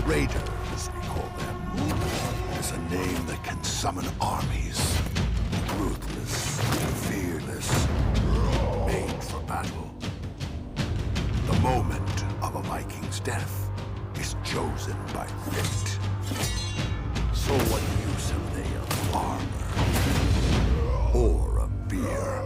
Raiders, we call them. It's a name that can summon armies. Ruthless, fearless, made for battle. The moment of a Viking's death is chosen by fate. So what use have they of armor? Or a beer?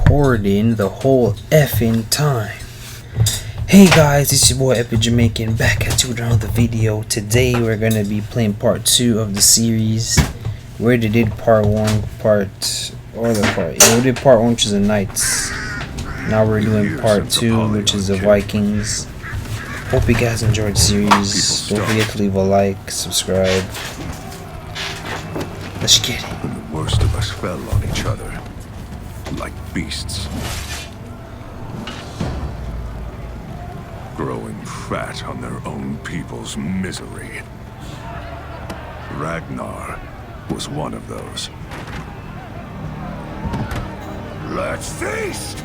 Recording the whole effing time. Hey guys, it's your boy Epic Jamaican back at you with another video. Today we're gonna be playing part 2 of the series. We already did part 1, we did part 1, which is the Knights. Now we're doing part 2, which is the Vikings. Hope you guys enjoyed the series. Don't forget to leave a like, subscribe. Let's get it. When the worst of us fell on each other, like beasts. Growing fat on their own people's misery. Ragnar was one of those. Let's feast!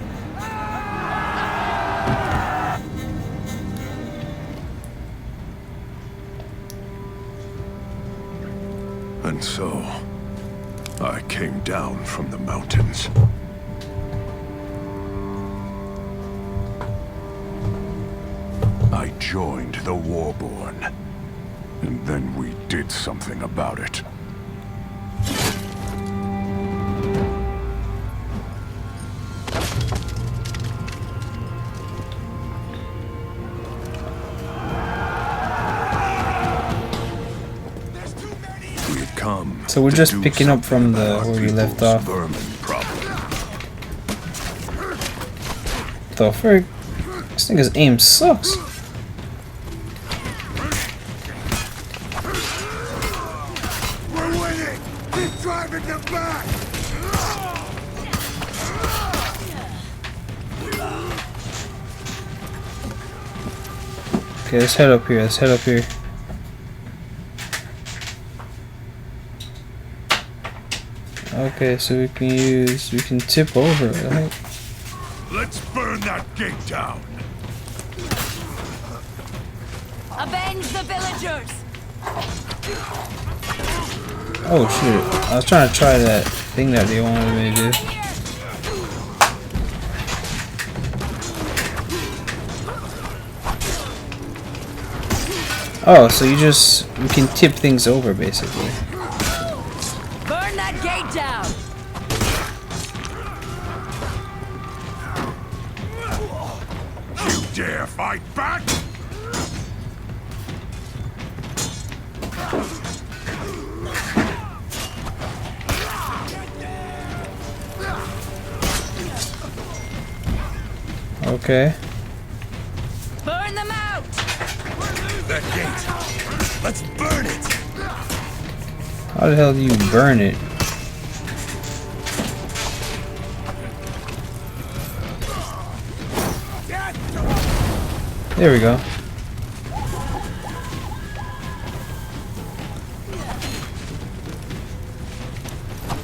And so, I came down from the mountains. I joined the Warborn, and then we did something about it. We had come. So we're just picking up from the where we left off. The frick? This nigga's aim sucks. Driving them back! Okay, let's head up here. Okay, so we can tip over, right? Let's burn that gate down! Avenge the villagers! Oh shit, I was trying to try that thing that they wanted me to do. Oh, so we can tip things over basically. Burn that gate down! You dare fight back? Okay. Burn them out! That gate. Let's burn it. How the hell do you burn it? There we go.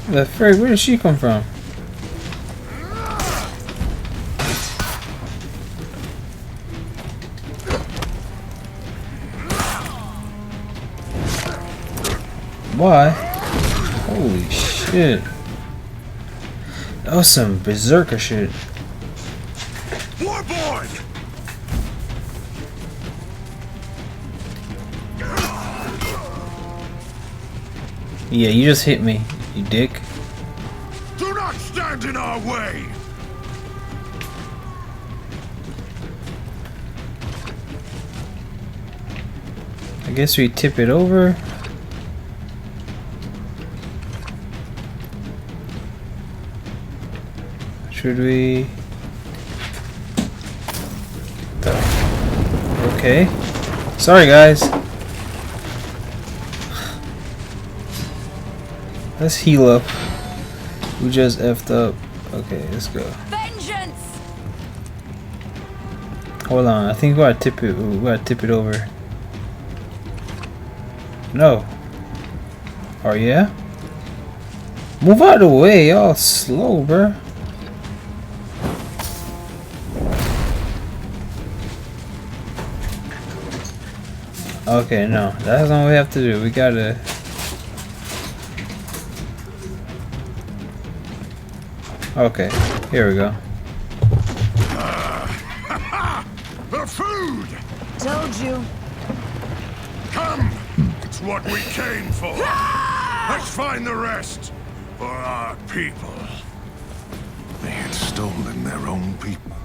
The frig, where did she come from? Why? Holy shit. That was some berserker shit. Warborn! Yeah, you just hit me, you dick. Do not stand in our way! I guess we tip it over. Should we? Okay. Sorry, guys. Let's heal up. We just effed up. Okay, let's go. Vengeance! Hold on. I think we gotta tip it. We gotta tip it over. No. Oh yeah. Move out of the way, y'all slow, bruh. Okay, no, that's not what we have to do. We gotta. Okay, here we go. The food! Told you. Come! It's what we came for. Let's find the rest for our people. They had stolen their own people.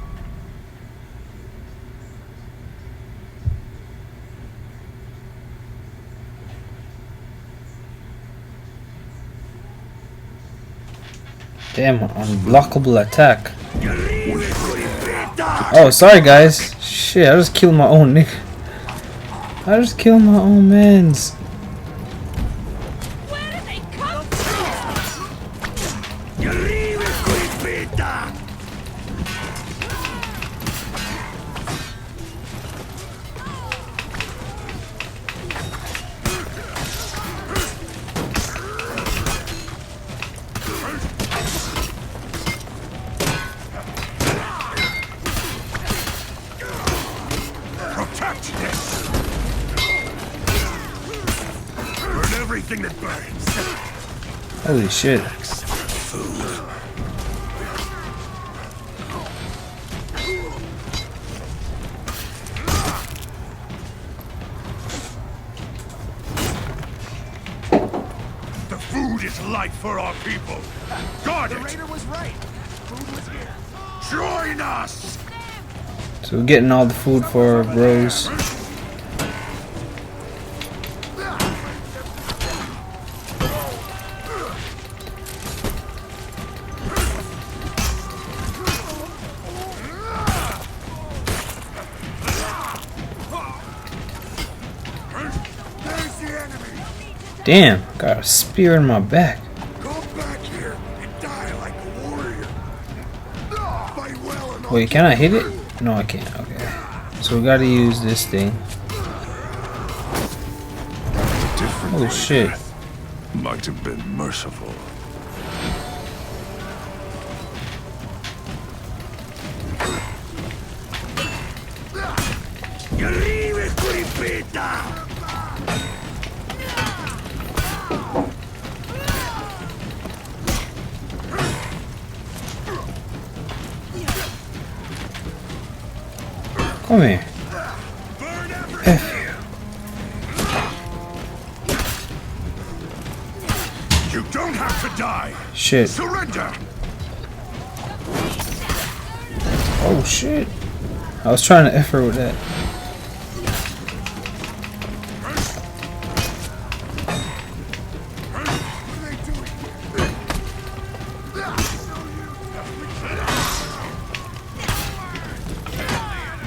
Damn, unblockable attack. Oh, sorry guys. Shit, I just killed my own nigga. I just killed my own mans. Where did they come Protect this! Burn everything that burns. Holy shit. Food. The food is life for our people. Guard it! The raider was right. Food was here. Join us! So we're getting all the food for our bros. There's the enemy. Damn, got a spear in my back. Go back here and die like a warrior. Fight well and Wait, can I hit it? No, I can't. Okay. So we gotta use this thing. Oh shit. Might have been merciful. Come here. F you. You don't have to die. Shit. Surrender. Oh shit. I was trying to F her with that.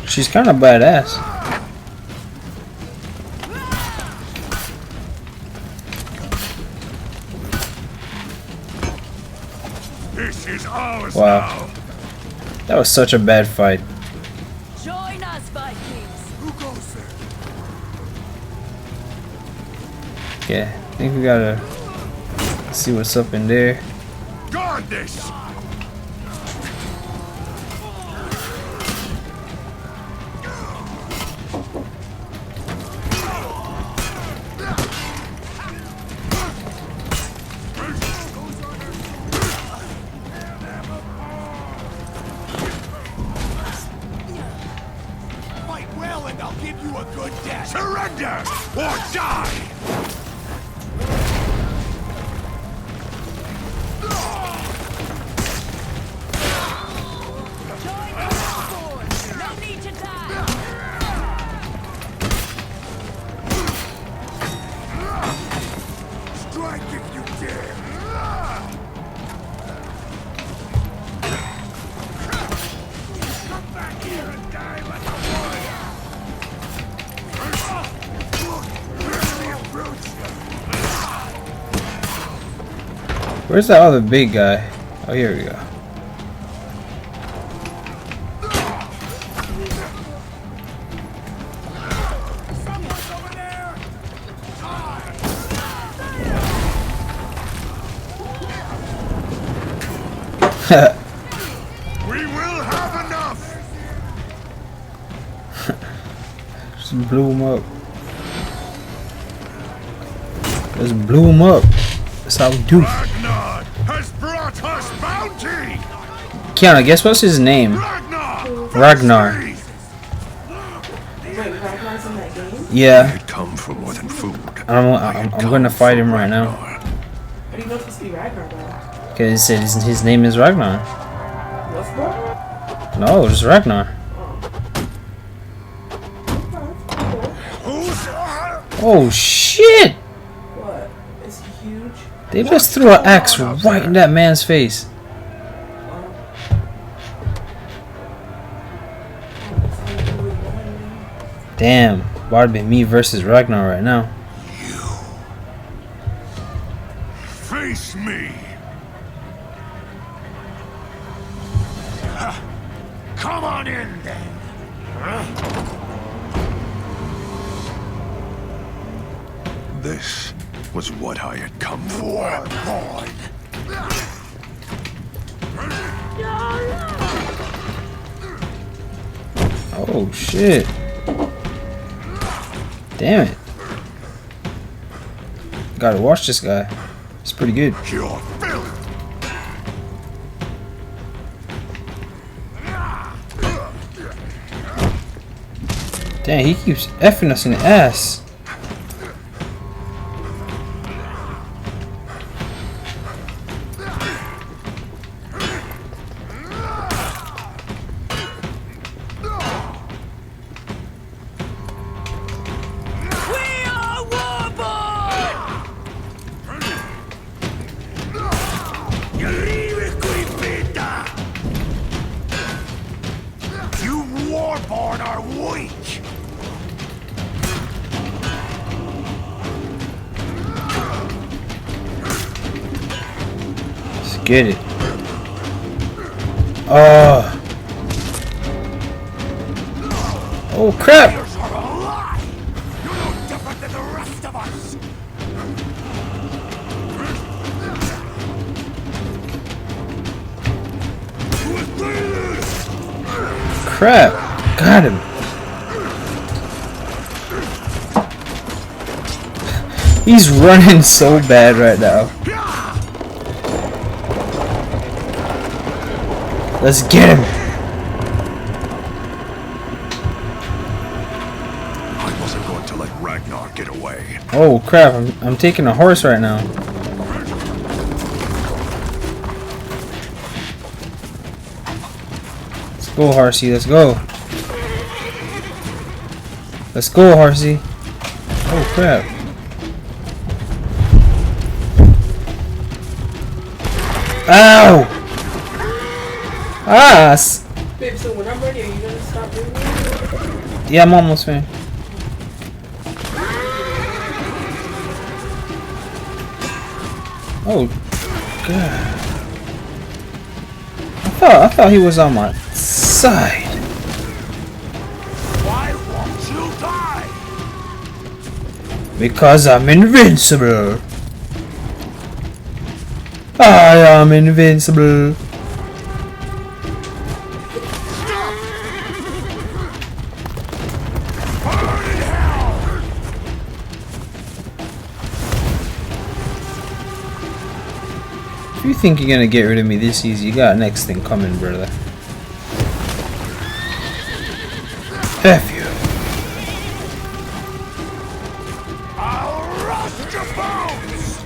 She's kind of badass. This is ours Wow. now. That was such a bad fight. Join us, Vikings. Who goes there? Yeah, I think we gotta see what's up in there. Guard this. Fight well and I'll give you a good death. Surrender or die. Where's that other big guy? Oh, here we go. We will have enough. Just blew him up. Just blew him up. That's how we do. Ragnar has brought us bounty. Kiana, guess what's his name? Ragnar. Wait, Ragnar's in that game? Yeah. It come for more than food. I'm gonna fight him right now. How do you know it's supposed to be Ragnar though? Cause it said his name is Ragnar. What's Ragnar? No, just Ragnar. Who's Oh shit! What? Is he huge? They just threw an axe right in that man's face. Damn, about to be me versus Ragnar right now. face me? Come on in then. This was what I had come for. Oh shit. Damn it. Gotta watch this guy. It's pretty good. You're filth. Damn, he keeps effing us in the ass. You warborn are weak. Let's get it. Oh. Oh crap. Yours are a lie. You're no different than the rest of us. Crap. Got him. He's running so bad right now. Let's get him. I wasn't going to let Ragnar get away. Oh crap, I'm taking a horse right now. Let's go, Horsey, let's go. Let's go, Horsey. Oh crap. Ow! Ass! Babe, so when I'm ready, are you gonna stop doing that? Yeah, I'm almost finished. Oh god. I thought he was on my side. Why won't you die? Because I'm invincible. I am invincible. If you think you're gonna get rid of me this easy, you got next thing coming, brother. F you. I'll rust your bones.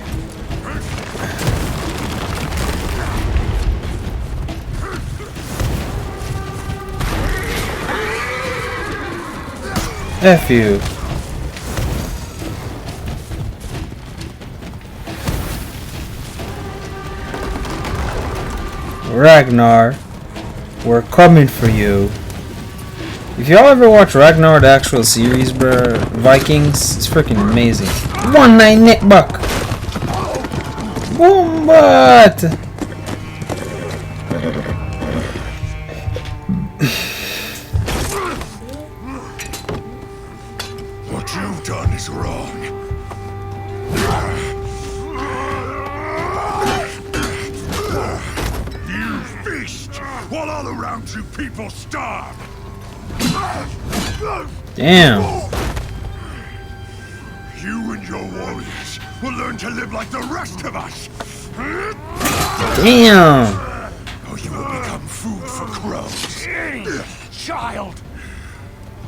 F you. Ragnar, we're coming for you. If y'all ever watch Ragnar, the actual series, bro, Vikings, it's freaking amazing. 1-9 neck buck. Combat! What you've done is wrong. You feast while all around you people starve. Damn. You and your warriors will learn to live like the rest of us. Damn. Or you will become food for crows. Child!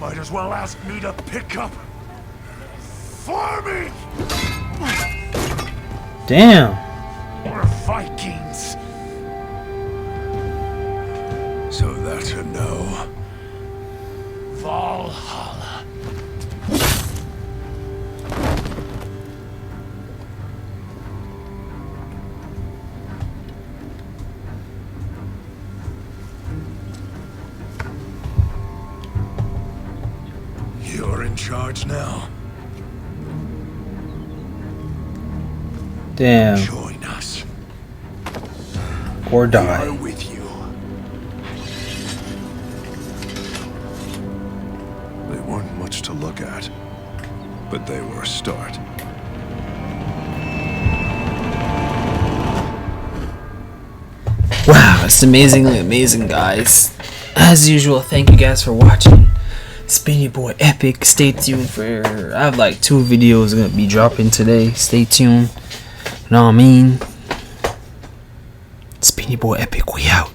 Might as well ask me to pick up farming! Damn. We're Vikings. So that's a no. Valhalla. You're in charge now. Damn. Join us. Or We are die. with you. They weren't much to look at, but they were a start. Wow, it's amazingly amazing, guys. As usual, thank you guys for watching. It's been your boy Epic. Stay tuned for, I have like 2 videos gonna be dropping today. Stay tuned. You know what I mean? It's been your boy Epic. We out.